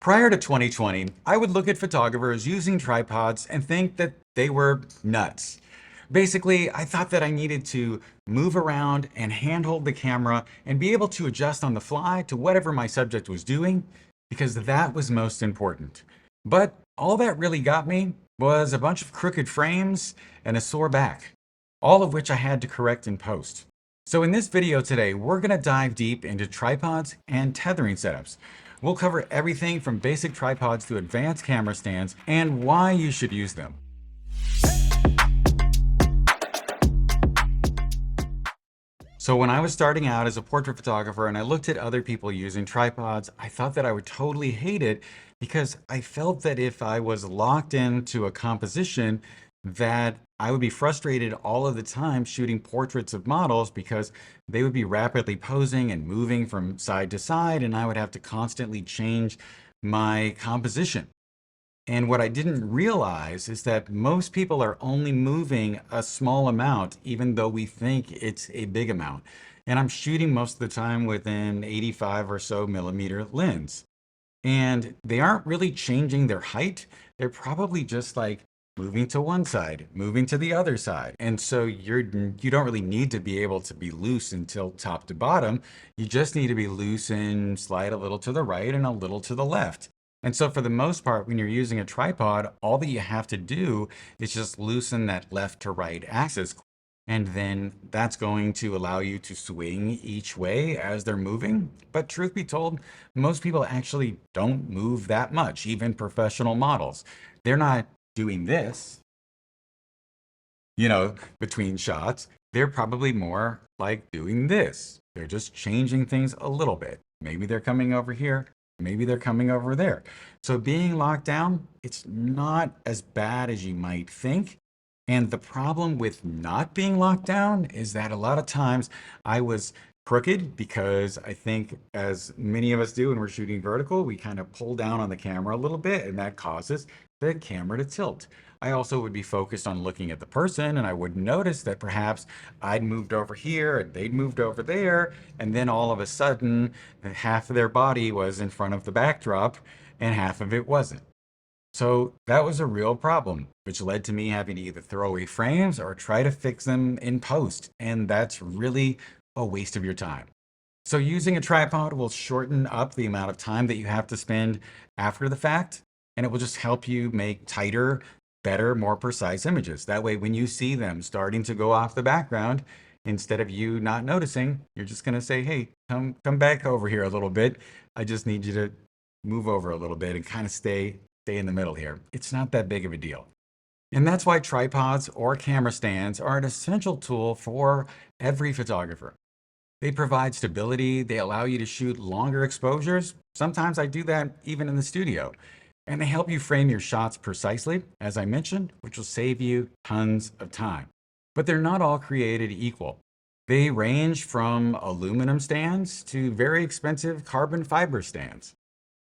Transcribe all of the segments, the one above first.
Prior to 2020, I would look at photographers using tripods and think that they were nuts. Basically, I thought that I needed to move around and handhold the camera and be able to adjust on the fly to whatever my subject was doing, because that was most important. But all that really got me was a bunch of crooked frames and a sore back, all of which I had to correct in post. So in this video today, we're going to dive deep into tripods and tethering setups. We'll cover everything from basic tripods to advanced camera stands and why you should use them. So when I was starting out as a portrait photographer and I looked at other people using tripods, I thought that I would totally hate it because I felt that if I was locked into a composition, that I would be frustrated all of the time shooting portraits of models because they would be rapidly posing and moving from side to side, and I would have to constantly change my composition. And what I didn't realize is that most people are only moving a small amount, even though we think it's a big amount. And I'm shooting most of the time with an 85 or so millimeter lens. And they aren't really changing their height. They're probably just like moving to one side, moving to the other side. And so you don't really need to be able to be loose until top to bottom. You just need to be loose and slide a little to the right and a little to the left. And so for the most part, when you're using a tripod, all that you have to do is just loosen that left to right axis. And then that's going to allow you to swing each way as they're moving. But truth be told, most people actually don't move that much, even professional models. They're not doing this, between shots. They're probably more like doing this. They're just changing things a little bit. Maybe they're coming over here. Maybe they're coming over there. So being locked down, it's not as bad as you might think. And the problem with not being locked down is that a lot of times I was crooked because I think, as many of us do when we're shooting vertical, we kind of pull down on the camera a little bit and that causes the camera to tilt. I also would be focused on looking at the person and I would notice that perhaps I'd moved over here and they'd moved over there, and then all of a sudden half of their body was in front of the backdrop and half of it wasn't. So that was a real problem, which led to me having to either throw away frames or try to fix them in post, and that's really a waste of your time. So using a tripod will shorten up the amount of time that you have to spend after the fact, and it will just help you make tighter, better, more precise images. That way, when you see them starting to go off the background, instead of you not noticing, you're just going to say, hey, come back over here a little bit. I just need you to move over a little bit and kind of stay in the middle here. It's not that big of a deal. And that's why tripods or camera stands are an essential tool for every photographer. They provide stability. They allow you to shoot longer exposures. Sometimes I do that even in the studio. And they help you frame your shots precisely, as I mentioned, which will save you tons of time. But they're not all created equal. They range from aluminum stands to very expensive carbon fiber stands.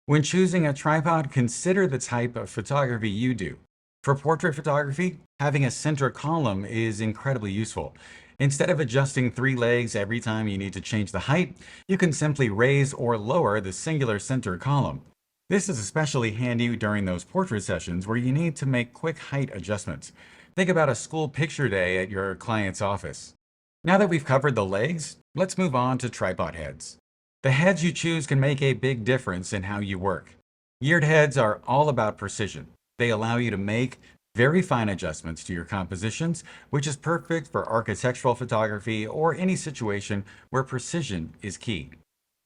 When choosing a tripod, consider the type of photography you do. For portrait photography, having a center column is incredibly useful. Instead of adjusting 3 legs every time you need to change the height, you can simply raise or lower the singular center column. This is especially handy during those portrait sessions where you need to make quick height adjustments. Think about a school picture day at your client's office. Now that we've covered the legs, let's move on to tripod heads. The heads you choose can make a big difference in how you work. Geared heads are all about precision. They allow you to make very fine adjustments to your compositions, which is perfect for architectural photography or any situation where precision is key.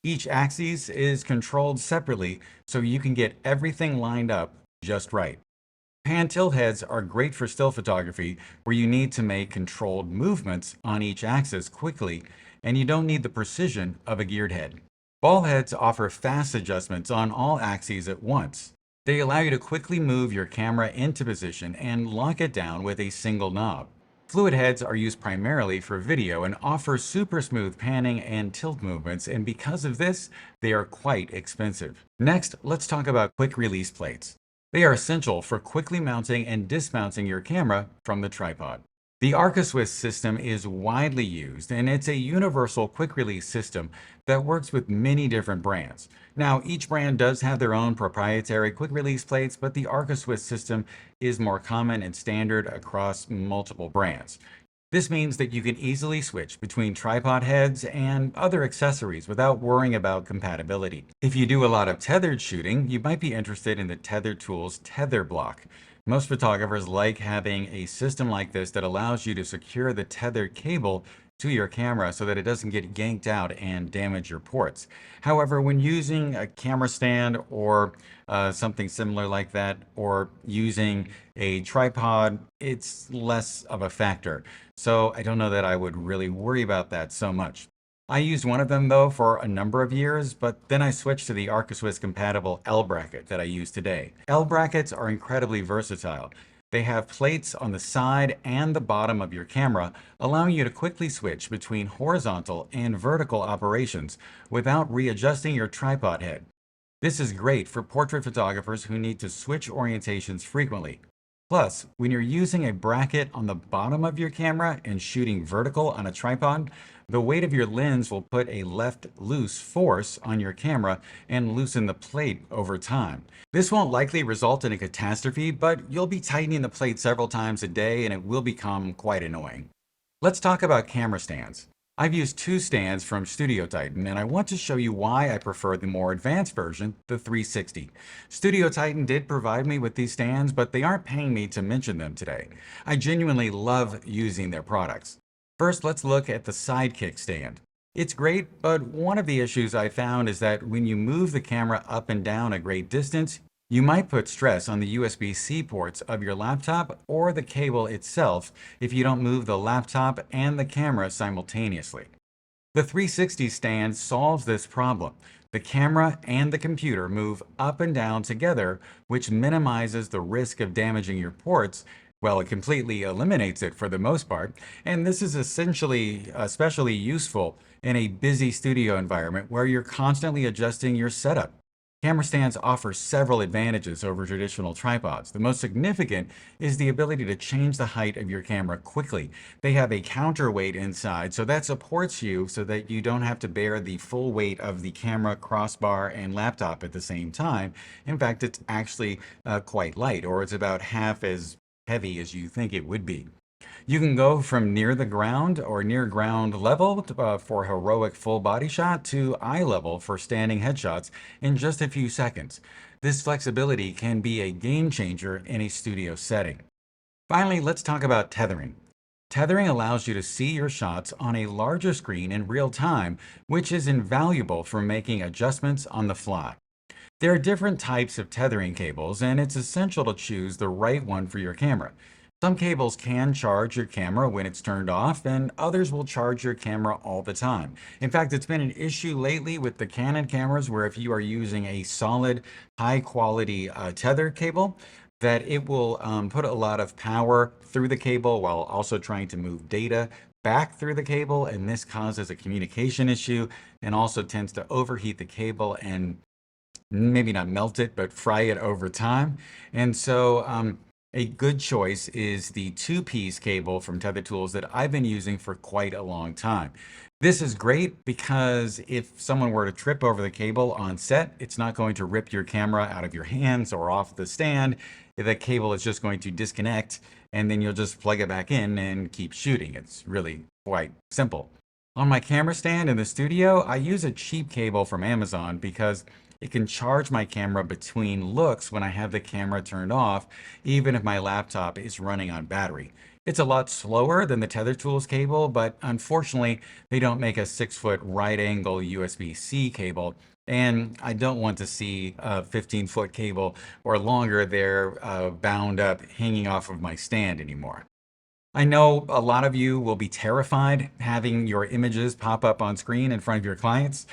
Each axis is controlled separately so you can get everything lined up just right. Pan tilt heads are great for still photography where you need to make controlled movements on each axis quickly and you don't need the precision of a geared head. Ball heads offer fast adjustments on all axes at once. They allow you to quickly move your camera into position and lock it down with a single knob. Fluid heads are used primarily for video and offer super smooth panning and tilt movements, and because of this, they are quite expensive. Next, let's talk about quick release plates. They are essential for quickly mounting and dismounting your camera from the tripod. The ArchiSwiss system is widely used, and it's a universal quick release system that works with many different brands. Now, each brand does have their own proprietary quick release plates, but the ArchiSwiss system is more common and standard across multiple brands. This means that you can easily switch between tripod heads and other accessories without worrying about compatibility. If you do a lot of tethered shooting, you might be interested in the Tether Tools Tether Block. Most photographers like having a system like this that allows you to secure the tethered cable to your camera so that it doesn't get yanked out and damage your ports. However, when using a camera stand or something similar like that, or using a tripod, it's less of a factor. So I don't know that I would really worry about that so much. I used one of them though for a number of years, but then I switched to the ArchiSwiss compatible L bracket that I use today. L brackets are incredibly versatile. They have plates on the side and the bottom of your camera, allowing you to quickly switch between horizontal and vertical operations without readjusting your tripod head. This is great for portrait photographers who need to switch orientations frequently. Plus, when you're using a bracket on the bottom of your camera and shooting vertical on a tripod, the weight of your lens will put a left loose force on your camera and loosen the plate over time. This won't likely result in a catastrophe, but you'll be tightening the plate several times a day and it will become quite annoying. Let's talk about camera stands. I've used two stands from Studio Titan, and I want to show you why I prefer the more advanced version, the 360. Studio Titan did provide me with these stands, but they aren't paying me to mention them today. I genuinely love using their products. First, let's look at the Sidekick stand. It's great, but one of the issues I found is that when you move the camera up and down a great distance, you might put stress on the USB C ports of your laptop or the cable itself if you don't move the laptop and the camera simultaneously. The 360 stand solves this problem. The camera and the computer move up and down together, which minimizes the risk of damaging your ports. Well, it completely eliminates it for the most part, and this is essentially especially useful in a busy studio environment where you're constantly adjusting your setup. Camera stands offer several advantages over traditional tripods. The most significant is the ability to change the height of your camera quickly. They have a counterweight inside, so that supports you so that you don't have to bear the full weight of the camera, crossbar, and laptop at the same time. In fact, it's actually quite light, or it's about half as heavy as you think it would be. You can go from near the ground or near ground level for heroic full body shot to eye level for standing headshots in just a few seconds. This flexibility can be a game changer in a studio setting. Finally, let's talk about tethering. Tethering allows you to see your shots on a larger screen in real time, which is invaluable for making adjustments on the fly. There are different types of tethering cables, and it's essential to choose the right one for your camera. Some cables can charge your camera when it's turned off, and others will charge your camera all the time. In fact, it's been an issue lately with the Canon cameras where if you are using a solid, high quality tether cable, that it will put a lot of power through the cable while also trying to move data back through the cable, and this causes a communication issue and also tends to overheat the cable and maybe not melt it, but fry it over time. And so a good choice is the two-piece cable from Tether Tools that I've been using for quite a long time. This is great because if someone were to trip over the cable on set, it's not going to rip your camera out of your hands or off the stand. The cable is just going to disconnect, and then you'll just plug it back in and keep shooting. It's really quite simple. On my camera stand in the studio, I use a cheap cable from Amazon because it can charge my camera between looks when I have the camera turned off, even if my laptop is running on battery. It's a lot slower than the Tether Tools cable, but unfortunately, they don't make a 6-foot right angle USB C cable, and I don't want to see a 15-foot cable or longer there bound up hanging off of my stand anymore. I know a lot of you will be terrified having your images pop up on screen in front of your clients.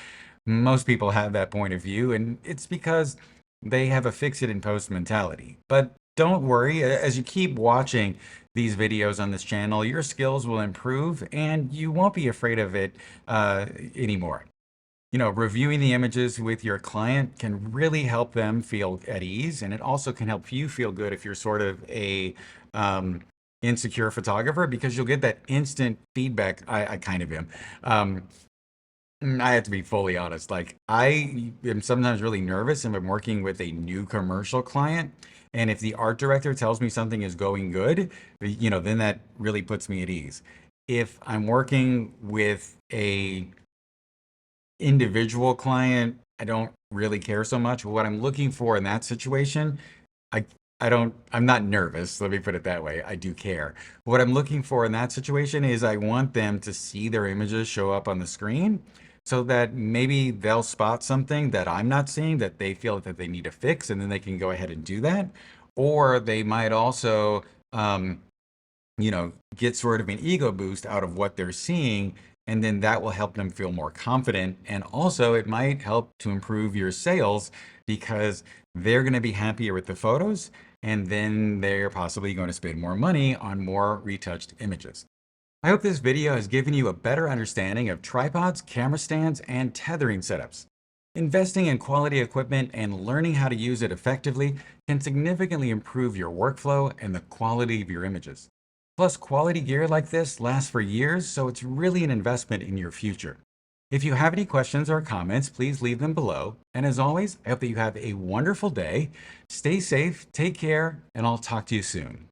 Most people have that point of view, and it's because they have a fix it in post mentality. But don't worry, as you keep watching these videos on this channel, your skills will improve and you won't be afraid of it anymore. You know, reviewing the images with your client can really help them feel at ease, and it also can help you feel good if you're sort of a insecure photographer because you'll get that instant feedback. I kind of am. Um, I have to be fully honest. Like, I am sometimes really nervous if I'm working with a new commercial client. And if the art director tells me something is going good, then that really puts me at ease. If I'm working with a individual client, I don't really care so much. What I'm looking for in that situation, I I'm not nervous, let me put it that way. I do care. What I'm looking for in that situation is I want them to see their images show up on the screen so that maybe they'll spot something that I'm not seeing that they feel that they need to fix, and then they can go ahead and do that. Or they might also get sort of an ego boost out of what they're seeing. And then that will help them feel more confident. And also, it might help to improve your sales because they're going to be happier with the photos. And then they're possibly going to spend more money on more retouched images. I hope this video has given you a better understanding of tripods, camera stands, and tethering setups. Investing in quality equipment and learning how to use it effectively can significantly improve your workflow and the quality of your images. Plus, quality gear like this lasts for years, so it's really an investment in your future. If you have any questions or comments, please leave them below. And as always, I hope that you have a wonderful day. Stay safe, take care, and I'll talk to you soon.